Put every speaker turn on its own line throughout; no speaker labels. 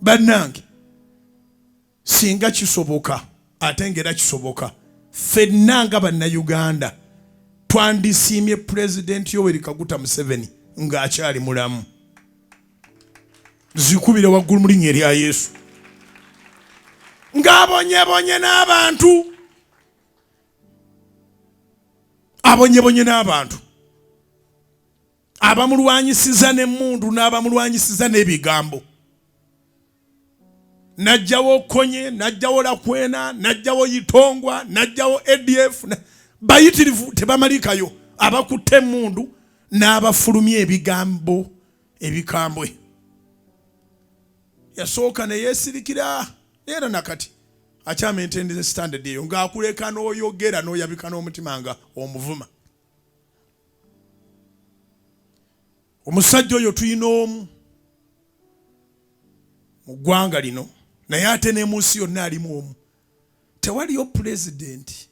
bannange singa kisoboka ate ngera kisoboka ffenna nga bannayuganda twandisiimye Pulezidenti Yoweri Kaguta Museveni ng'akyali mulamu. Zikubire waggulu mu linnya erya Yesu. Ng'abonyebonye n'abantu. Abonyebonye n'abantu. Abamulwanyisiza n'emmundu n'abamulwanyisiza n'ebigambo. Najjawo Konye, najjawo Lakwena, najjawo Yitongwa, najjawo ADF. Bayitirivu tebamalikayo. Abakutte emmundu n'abafulumya ebigambo ebikambwe. Yasooka ne yeesirikira era nakati akyamaintained standard eyo ng'akuleka n'oyogera n'oyabika n'omutima nga omuvuma. Omusajja oyo tuyina omu mu ggwanga lino naye ate ne mu nsi yonna alimu omu. Tewaliyo pulezidenti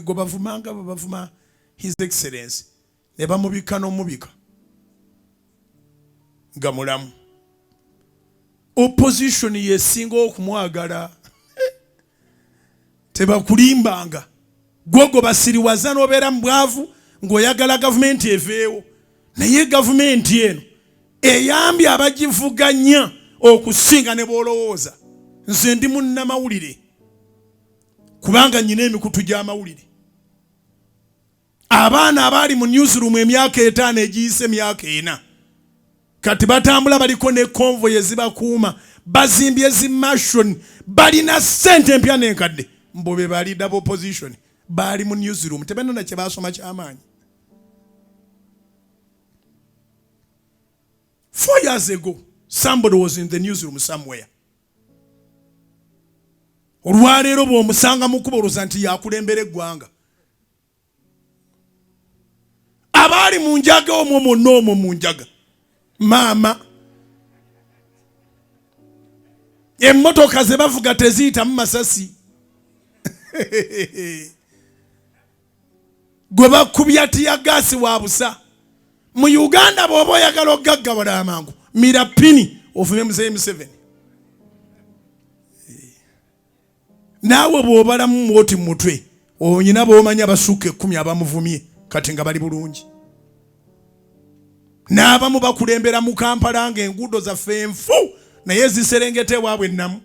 gwe bavumanga bavuma His Excellency ne bamubika n'omubika nga mulamu. Opposition yesinga okumwagala tebakulimbanga gwogo basiriwaza n'obeera mu bwavu ng'oyagala gavumenti eveewo. Naye gavumenti eno eyambye abagivuganya okusinga ne bw'olowooza. Nze ndi munnamawulire kubanga nnyina emikutu gy'amawulire. Abaana abaali mu newsroom emyaka 5 egiyise emyaka 4 kati batambula baliko ne convoy ezibakuuma bazimbye zimashon balina ssente empya n'enkadde mbobe bali double opposition bali mu newsroom tebanona kye basoma ky'amaanyi. 4 years ago somebody was in the newsroom somewhere. Olwaleero bw'omusanga mu kubo olowooza nti yakulembera eggwanga. Abaali mu njaga omwo mwonna omwo mu njaga maama emmotoka ze bavuga teziyitamu masasi gwe bakubya tiyagaasi wa busa. Mu Uganda bw'oba oyagala okugaggawala amangu mira pini ofume Muzeeyi Museveni. Naawe bw'obalamu mwoti mu mutwe onyina bw'omanya basukka 10 abamuvumye kati nga bali bulungi. N'abamu bakulembera mu Kampala ng'enguudo zaffe enfu naye ziserengete waabwe ennamu.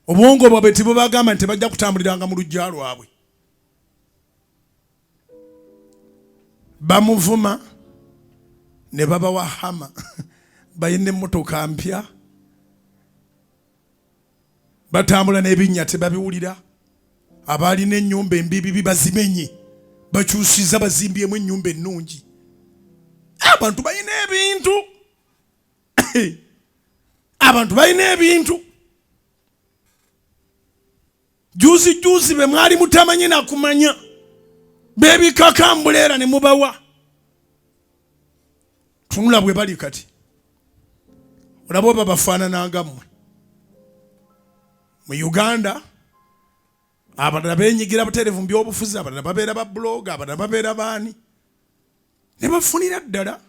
Obwongo bwabwe tebubagamba nti tebajja kutambuliranga mu lujja lwabwe. Bamuvuma ne babawa hama bayina emmotoka mpya batambula n'ebinnya tebabiwulira. Abaalina ennyumba embibi bazimenye bakyusiza bazimbyemu ennyumba ennungi. Abantu balina ebintu abantu balina ebintu. Juzi be mwali mutamanyi na kumanya beebikakambula era ne mubawa. Tunula bwe bali kati olaba oba bafaanana mmwe. Mu Uganda abalala beenyigira butereevu mu by'obufuzi, abalala babeera ba blog, abalala babeera baani ne bafunira ddala.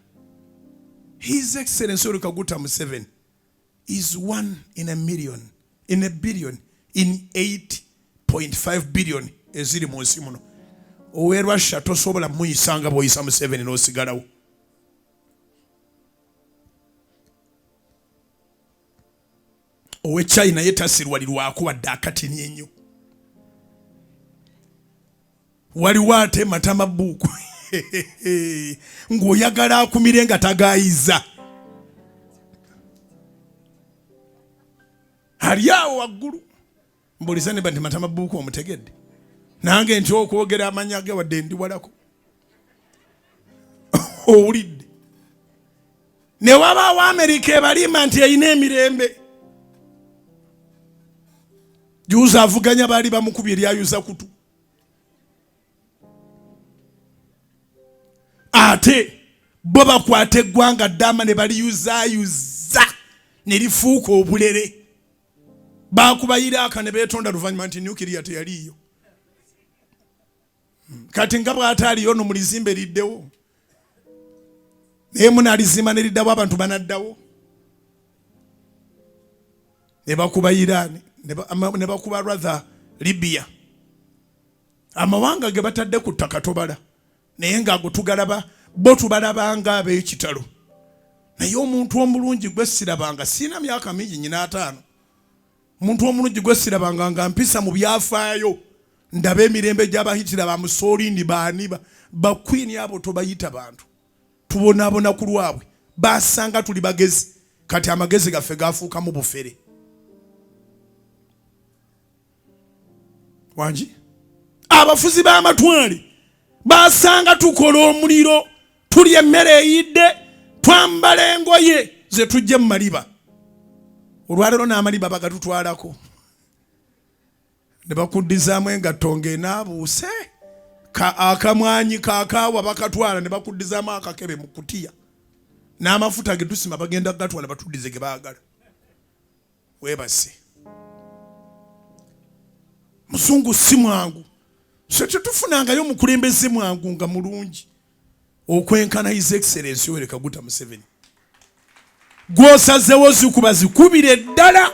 His Excellency Yoweri Kaguta Museveni is 1 in a million, in a billion, in 8.5 billion eziri mu nsi muno. Owe Russia tosobola muyisanga bw'oyisa Museveni n'osigalawo. Owe China ye tasirwalirwako wadde akatini ennyo. Waliwo ate matamabuuku ng'oyagala akumire nga tagaayiza. Ali awo waggulu mbuliza ne bati matamabuuku omutegedde. Nange nti okwogera amanya ge wadde ndi walako. Owulidde. Ne wabaawo Amerika ebalima nti eyina emirembe. Juuzi avuganya baali bamukubye eryayuza kutu. Ate bo bakwata eggwanga ddama ne baliyuzaayuza ne lifuuka obulere. Baakuba Iraaka ne beetonda luvannyuma nti nuclear teyaliiyo. Kati nga bw'ataaliyo no mu lizimbe liddewo. Naye munaalizimba ne liddawo abantu banaddawo. ne bakuba Iran ne bakuba rather Libya amawanga ge batadde ku ttaka tobala naye ng'ago tugalaba bo tubalabanga ab'ekitalo naye omuntu omulungi gwe sirabanga sina myaka mingi nyina 5 omuntu omulungi gwe sirabanga nga mpisa mu byafaayo ndaba emirembe gy'abahitira ba Mussolini baani ba queen abo tobayita bantu tubonaabona ku lwabwe basanga tuli bagezi kati amagezi gaffe gafuuka mu bufere wanji abafuzi b'amatwale basanga tukola omuliro tuli emmere eyidde twambala engoye ze tujje mu maliba olwalero n'amaliba bagatutwalako ne bakuddizaamu engatto ng'enaabuuse akamwanyi kaakaawa bakatwala ne bakuddizaamu akakebe mu kutiya n'amafuta ge tusima bagenda kugatwala batuddize ge baagala weebase musungu si mwangu so tetufunangayo omukulembeze mwangu nga mulungi okwenkana His Excellency Yoweri Kaguta Museveni gwosazewo zikuba zikubire ddala